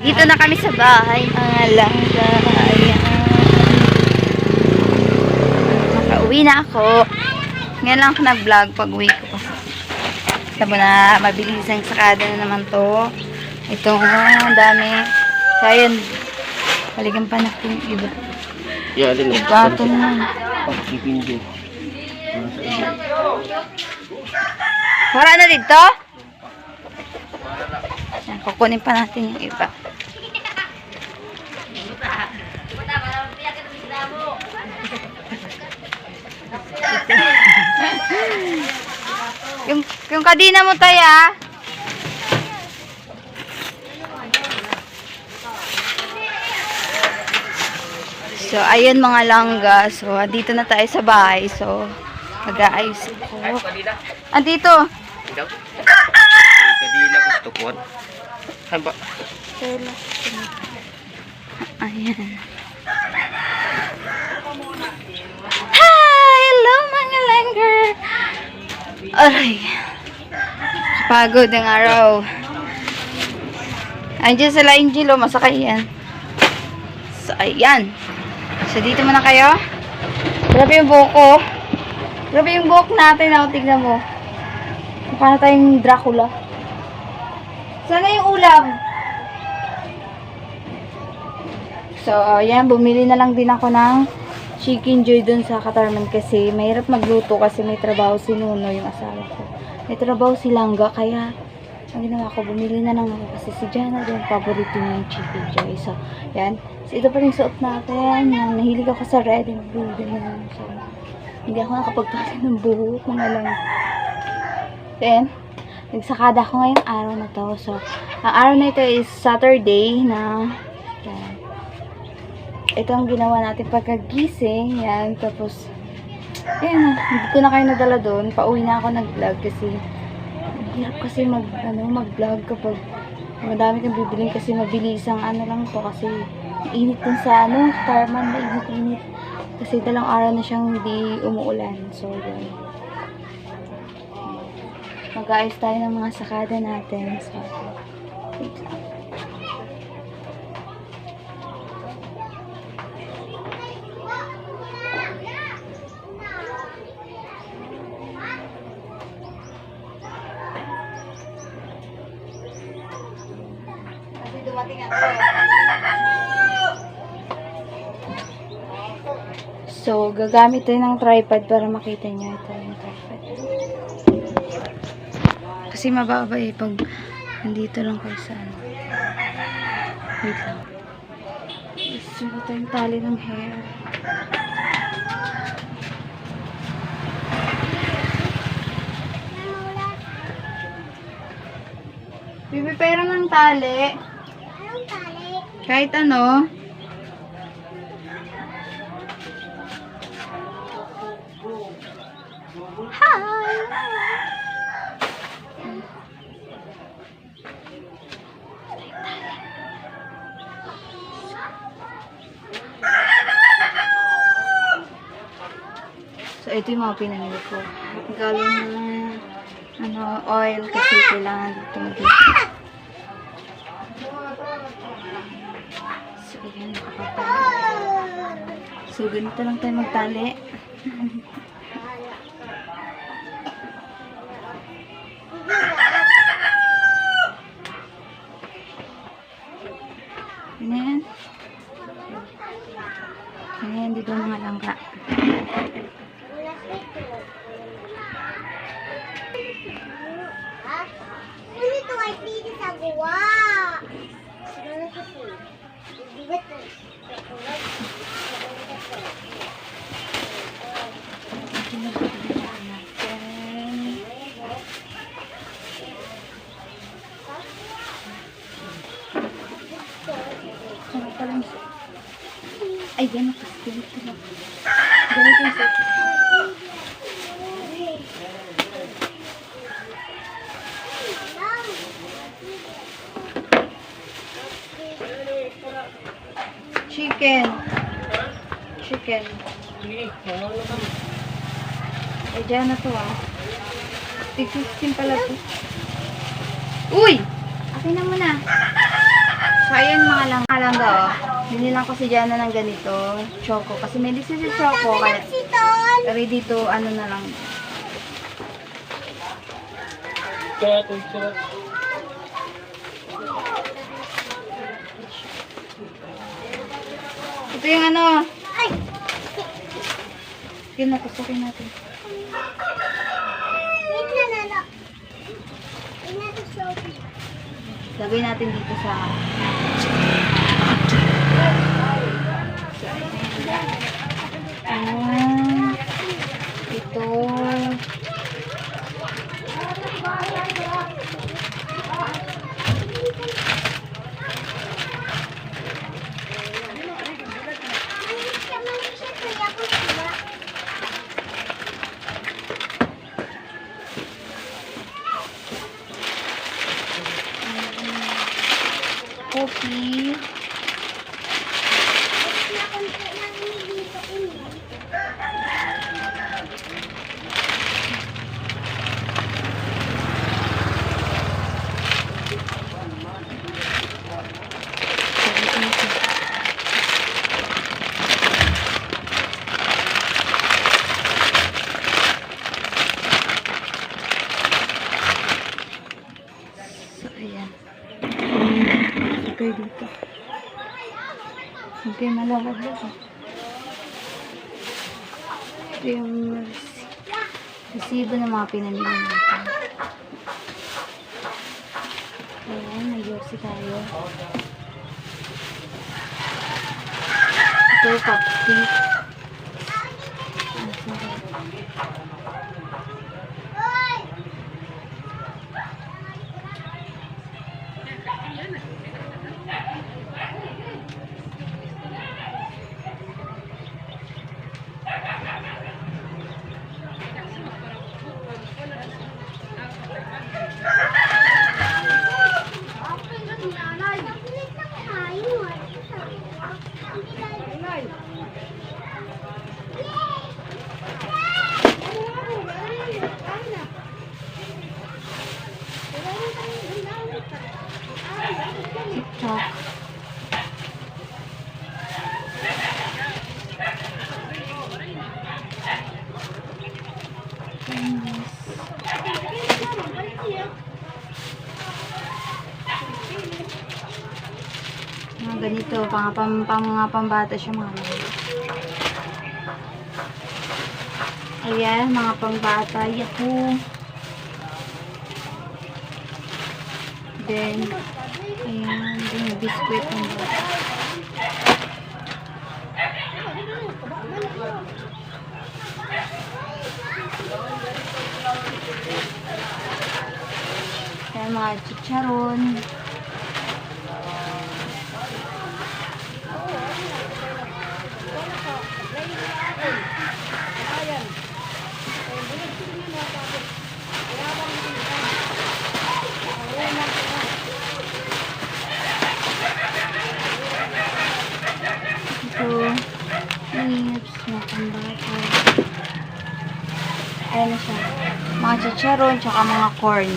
Dito na kami sa bahay, mga langga. Ayan. Nakauwi na ako. Ngayon lang ako nag-vlog pag uwi ko. Sabi na, mabilis ang sakada na naman to. Ito, ang dami. Kaya, balikan pa natin yung iba. Ya, alin na. Gatong na. Pagkipindi. Wala na dito? Yan, kukunin pa natin yung iba. yung kadina mo tayo, ah. So, ayun mga langga. So, dito na tayo sa bahay. So, mag-aayos ko. Andito. Kadila gusto ko. Ay ba? Ayan. Hi! Hello mga langga. Aray. Pagod ang araw. Andiyan sila Angelo. Masakay yan. So, ayan. So, dito muna kayo. Grabe yung buhok ko. Grabe yung buhok natin. Oh, tignan mo. Mukha na tayong Dracula. Sana yung ulam. So, ayan. Bumili na lang din ako ng Chicken Joy dun sa Katarman kasi mahirap magluto kasi may trabaho si Nuno, yung asawa ko. May trabaho si Langga, kaya ang ginawa ko, bumili na lang ako kasi si Jana din, paborito niya yung Chicken Joy. So, yan. So, ito pa rin suot natin. Nahilig ako sa red and blue. Ganun. So, hindi ako nakapagpapit ng buhok. Mga lang. Then, nagsakada ako ngayong araw na to. So, ang araw na ito is Saturday na yan. Ito ang ginawa natin pagkagising. Yan. Tapos, yan. Hindi ko na kayo nadala doon. Pauwi na ako nag-vlog kasi hirap kasi mag-vlog kapag madami kang bibiling kasi mabilis ang lang to kasi init dun sa Carman, mainit-init. Kasi dalang araw na siyang hindi umuulan. So, yun. Mag-aayos tayo ng mga sakada natin. So, wait lang. So, gagamit tayo ng tripod para makita nyo. Ito yung tripod. Kasi mababa eh pag nandito lang kayo sa ano. Wait lang. Gusto ko yung tali ng hair. Bibi, pera ng tali. Anong tali? Kahit ano. Hi! So, ito yung mga pinamili ko. Galing na oil kasi kailangan dito mag-ito. So, ayan, nakapagtali. So, ganito lang tayo magtali. Ganyan. Ganyan, dito mga langka. Ito ay pili sa gawa. Siguro kasi. Bigat na. Ay, gano'n kasi. Gano'n kasi. Chicken. Chicken. Ay, dyan na to ah. Tig-16 pala to. Uy! Akin na muna. So, ayan Malangga, oh. Binilang ko si Jana ng ganito, choco. Kasi may lisa si choco, kaya Si Ton. ready to, ano na lang. Ito yung ano. Ay! Sige na, tusukin natin. Wait na lalo. Wait na to Sophie. Lagay natin dito sa... Ito. Coffee. So, ayan. Okay, dito. Okay, malalaglag. Ito yung resibo ng mga pinamili natin. Ayan, may yosi tayo. Ito, cupcake. TikTok. Mga ganito, mga pambata siya mga ganito. Ayan, mga pambata. Yahoo! Then, ayan, yung biskwit ng bata. Ayan, mga chicharon. Ito, chips, mga pambata. Ayan na siya. Mga chicharon, tsaka mga corn.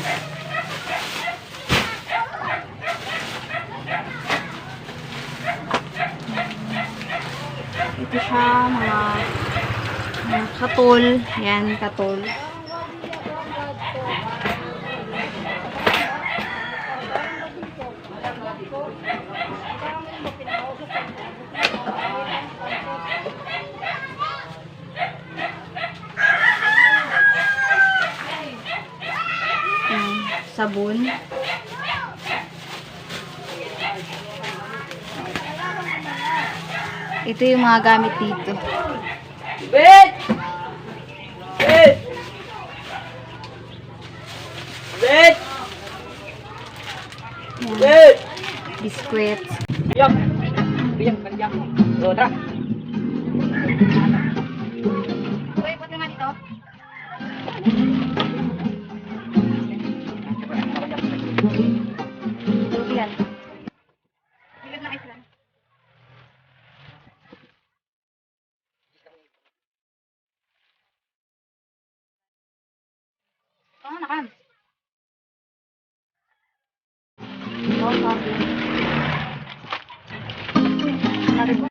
Ito siya, mga katol. Yan, katol. Sabon. Ito yung mga gamit dito. Bet! Bet! Bet! Yan. Bet! Biscuits. Biyak! Biyak! Biyak! Tara! Uy, puti nga dito. Yan. Bilad na isla. Oh, nakam. Oh, coffee. natin.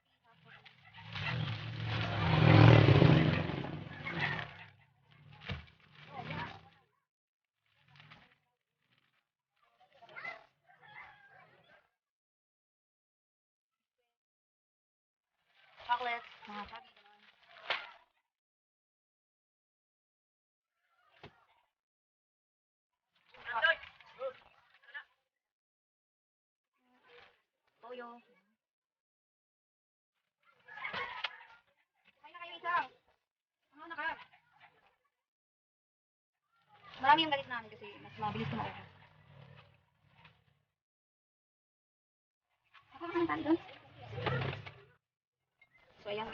Chocolate, mga sabi naman. Toyo. Kaya na kayo isang. Ano na ka? Marami yung galit namin kasi mas mabilis ko maubos. Ako naman tayo doon. So, ayan.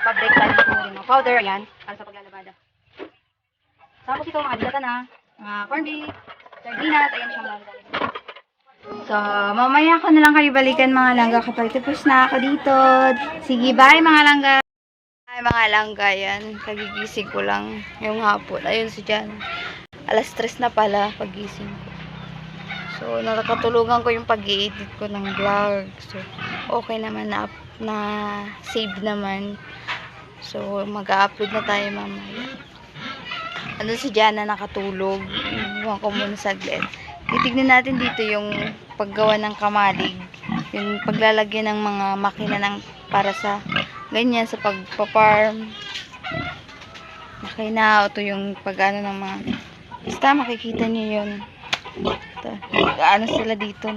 Pag-break tayo ng powder, ayan, para sa paglalabada. Tapos ito, mga dilata na, mga corned beef, sardinas, ayan siya mga dilata. So, mamaya ko na lang kayo balikan mga langga kapag tapos na ako dito. Sige, bye mga langga. Bye mga langga, yan. Kagigising ko lang yung hapon. Ayun si Jan. Alas 3 na pala pagising ko. So, nakatulungan ko yung pag-i-edit ko ng vlog. So, okay naman na save naman. So, mag-upload na tayo mamaya. Ano si Jana nakatulog. Iwan ko muna saglit. Titignan natin dito yung paggawa ng kamalig. Yung paglalagyan ng mga makina ng para sa ganyan sa pagpa-farm. Makina. Ito yung pag-ano ng mga basta makikita nyo yun. Ano sila dito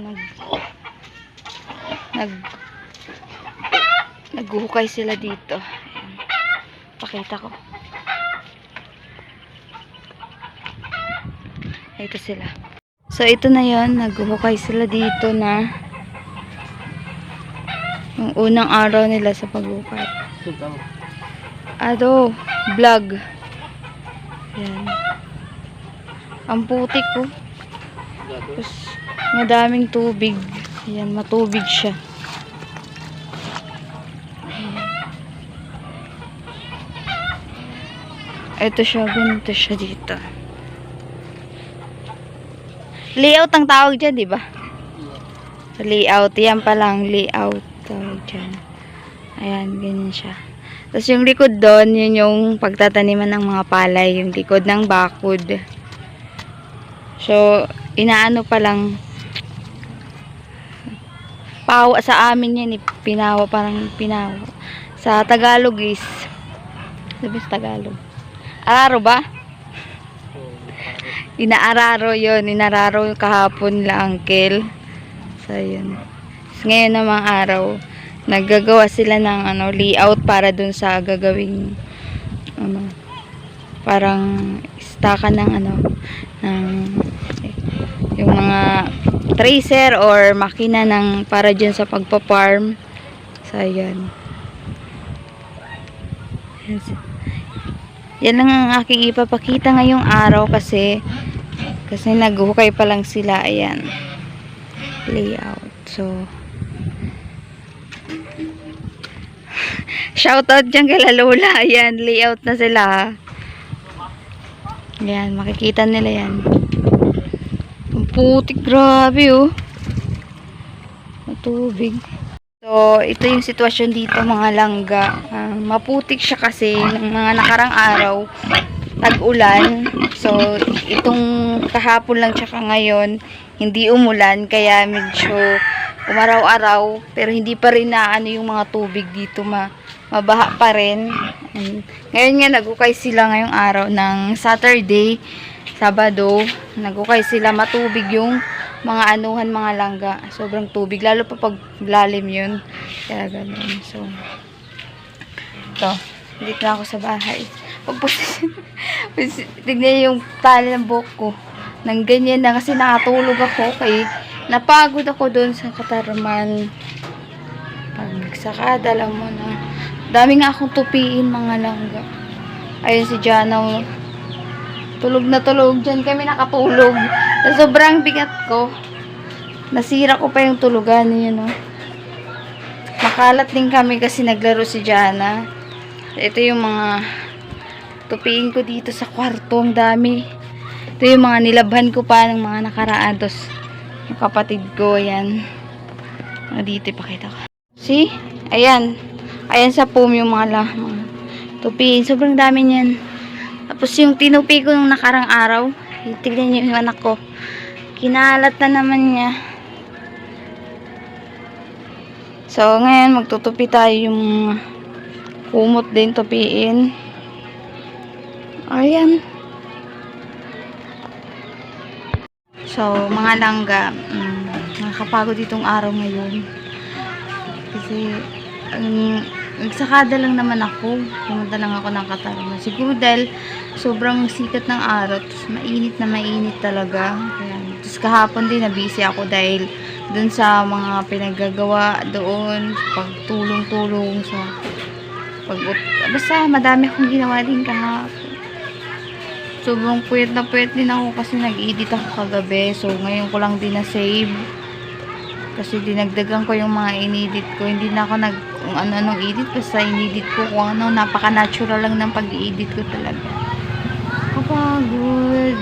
naghuhukay sila dito. Ayan. Pakita ko. Ito sila. So ito na yon, naghuhukay sila dito na yung unang araw nila sa paghukay. Ado, vlog. Ayan. Ang putik ko. Tapos madaming tubig. Ayan, matubig siya. Ito siya, ganito siya dito. Layout ang tawag dyan, di ba? Layout, yan pa lang, layout tawag dyan. Ayan, ganyan siya. Tapos yung likod doon, yun yung pagtataniman ng mga palay, yung likod ng bakod. So, inaano pa lang, pawa sa amin yan, pinawa, parang pinawa. Sa Tagalog is, sabi sa Tagalog, araro ba? Inaararo yun. Inararo kahapon lang, uncle. So, yun. So, ngayon namang araw, naggagawa sila ng layout para dun sa gagawing parang istakan ng ng yung mga tracer or makina ng para dyan sa pagpa-farm. So, yun. Yan lang ang aking ipapakita ngayong araw kasi naghuhukay pa lang sila. Ayan. Layout. So, shoutout dyan kay Lola. Ayan, layout na sila. Ayan, makikita nila yan. Ang putik, grabe oh. Matubig. So, ito yung sitwasyon dito mga langga. Maputik siya kasi ng mga nakarang araw, tag-ulan. So, itong kahapon lang tsaka ngayon, hindi umulan. Kaya medyo umaraw-araw. Pero hindi pa rin na yung mga tubig dito. Mabaha pa rin. And ngayon nga, nagukay sila ngayong araw ng Saturday, Sabado. Nagukay sila, matubig yung mga anuhan, mga langga. Sobrang tubig. Lalo pa pag lalim yun. Kaya ganun. So, ito. Dito na ako sa bahay. Tignan yung tali ng buhok ko. Nang ganyan na kasi nakatulog ako. Kaya napagod ako doon sa Katarman. Pagsakada lang mo na. Dami nga akong tupiin mga langga. Ayun si Jana. Tulog na tulog. Diyan kami nakatulog. Sa sobrang bigat ko. Nasira ko pa yung tulugan. Yun, oh. Makalat din kami kasi naglaro si Jana. Ito yung mga tupiin ko dito sa kwarto. Ang dami. Ito yung mga nilabhan ko pa ng mga nakaraan. Tapos yung kapatid ko. Ayan. Dito ipakita ko. See? Ayan. Ayan sa foam yung mga tupiin. Sobrang dami niyan. Tapos yung tinupi ko nung nakarang araw. Tignan niyo yung anak ko. Kinalat na naman niya. So, ngayon magtutupi tayo yung kumot din tupiin. Ayan. So, mga langga, nakakapagod itong araw ngayon. Kasi, nagsakada lang naman ako. Pumunta lang ako ng Katarman. Siguro dahil sobrang sikat ng araw. Tapos mainit na mainit talaga. Ayan. Tapos kahapon din nabisi ako dahil dun sa mga pinaggagawa doon. Pagtulong-tulong sa basta madami akong ginawa din kahapon. Sobrang puyat na puyat din ako kasi nag-edit ako kagabi. So ngayon ko lang din na-save. Kasi dinagdagan ko yung mga inedit ko. Hindi na ako kung ano-anong edit. Basta inedit ko kung ano. Napaka-natural lang ng pag-edit ko talaga. Kapagod.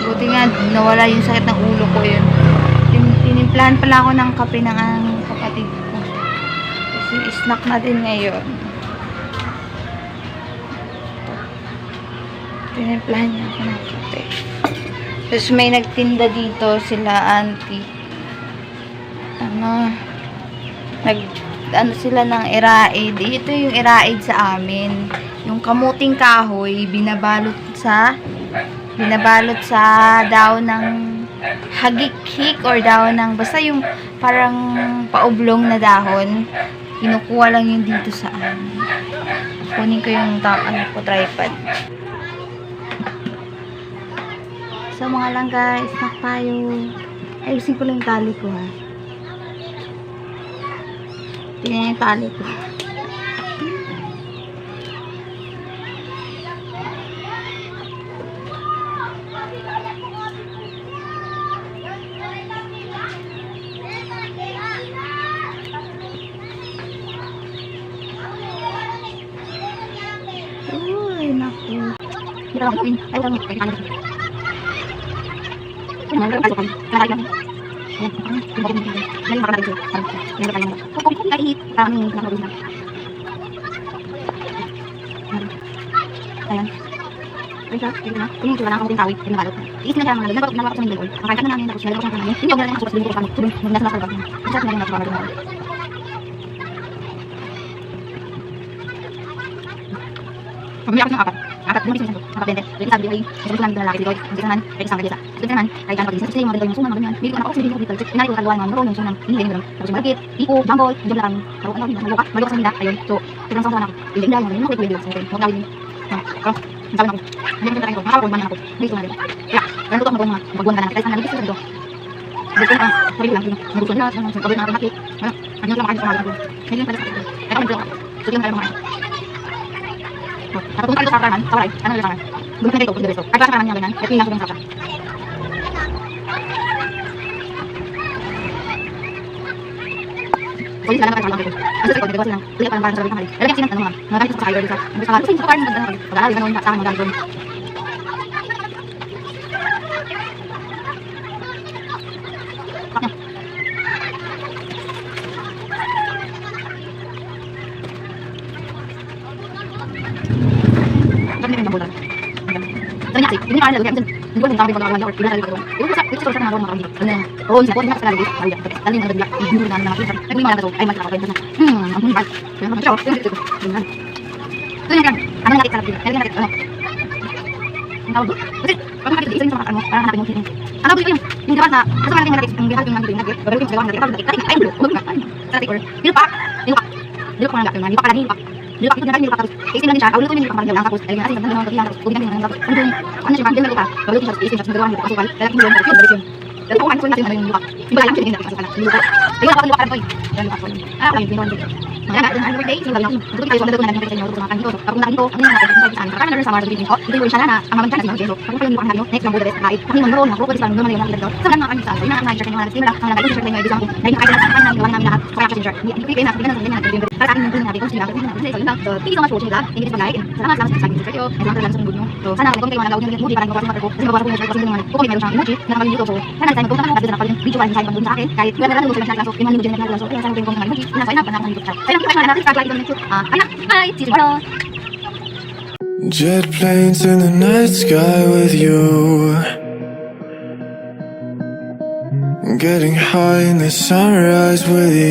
Buti nga, nawala yung sakit ng ulo ko yun. Tinimplahan pala ako ng kape ng kapatid ko. Kasi snack na din ngayon. Tinimplahan niya ako ng kape. Tapos may nagtinda dito sila auntie. Ano sila ng iraid. Ito yung iraid sa amin. Yung kamuting kahoy binabalot sa daw ng hagik-hik or daw ng basta yung parang paublong na dahon. Kinukuha lang yung dito sa amin. Kunin ko yung tripod. So mga lang guys, snack tayo. Ayusin ko lang yung tali ko ha. Tingnan yung tali ko. Uy, naku. Hindi lang ako. Ay, wala mo. Ayan. Ayan. Tingnan ko lang ako din tawid. Pinabalot. Iis na lang mga nagagawa ko sa mga dalawa. Ang kanya namin tapos nilagay ko sa kanya. Hindi ako na lang susunod ko sa kanya. Tulong nasa nasa labas. Isa na lang nasa labas. Pamilya ko ng apat. Apat na bisnes ko. Apat din. Dito sabi ay gusto lang din lalaki dito. Dito naman ay isang dito. Dito naman ay kan pag-isa kasi yung mga yung sunan mga hindi ko na ako sa dito dito. Inari ko kagawa ng mga yung sunan. Hindi din tapos malakit. Iko, bambol, job lang. Pero ano din maluka. Maluka sa nila. Ayun. So, tignan sa ako. Hindi lang yung mga video sa akin. Mo gawin. Ko. Ang tawag ko. Hindi ko tayo ko. Makakaroon man ako. Dito na rin. Ya. Ganito ko mga bagwan na lang. Kaya sana dito dito. Dito na. Sabi lang dito. Magusto nila sa mga kabel na nakit. Ano lang makakita sa mga. Hindi pala sa. Ay ko. So, yung mga Ako kung tayo sa kanan, alright, ano yung kanan? Doon ka dito, kung dito. Ay, sa kanan niya ganyan. Ito yung nasa doon sa kanan. So, yun sila naman kalang dito. Kasi sa ito, dito sila. Tuloy pa lang sa sarili kamali. Lalagyan silang tanong mga gamit sa kayo dito. Ang gusto ka, kasi yung kaparin mo ganun. Pag-aaral, ganun, sa akin mga gamit doon. Ini kan lagi kan gue minta bagi orang orang orang orang itu bisa orang orang orang gitu dan oh bisa pun sekali lagi kali ya tapi yang ada dia itu dengan nama kita tapi mana tuh ay macam apa itu ampun baik yang macam itu itu dengan itu yang kan ada lagi cara dia lagi lagi tahu tuh oke kalau kita bisa sama kamu karena ada mungkin ada tuh yang di depan nah terus nanti lagi yang dia lagi lagi baru kita jalan lagi tapi ayo dulu belum kan tadi or dia pak dia kok enggak dengan lagi pak dia pak itu dia pak terus isi lagi cara udah tuh ini pak dia terus lagi nanti dengan dia terus kemudian dengan terus ano siya, hindi na lupa. Bago siya, isin siya, nagawa niya, pasukan, kaya hindi mo, dari siya. Pero kung ano natin yung lupa. Yung bagay lang siya natin pasok na. Yung lupa. Ayun ako lupa ko. Yan lupa ko. Ah, kami yung birthday. Mga nga, ang birthday, sino lang ako. Tutuloy tayo sa mga natin sa inyo sa mga kanto. Kapag nakin ko, ano yung natin sa saan. Karami na rin sa mga birthday ko. Ito yung siya na ang mamantyan na sino. Kapag kayo lupa natin, next lang Buddha kahit kami man noon, ako pwede sa mga yung mga sa mga kanto sa. Ina ang shirt niyo na sino lang ang nagay shirt niyo ibig sabihin. Dahil nakita natin na yung namin lahat. Kaya sa shirt. Hindi ko na sa ganyan natin. Para sa akin yung natin kung sila ako na. So yun lang. So thank you so much for watching vlog. Thank you for like. Salamat sa subscribe sa video. Salamat lang sa sunod nyo. So sana kung kayo mga gawin ng emoji para mabasa ko. Kasi mabasa ko yung shirt kasi mga ko meron siyang emoji na nakalagay dito. So sana tayo magpunta kasi na yung video para sa sa akin. Kahit wala na lang sa lang so yung mga emoji na lang so kaya sana kayo mga emoji na sa ina para dito. So yung kita natin subscribe dito next. Bye. See you tomorrow. Jet planes in the night sky with you, getting high in the sunrise with you.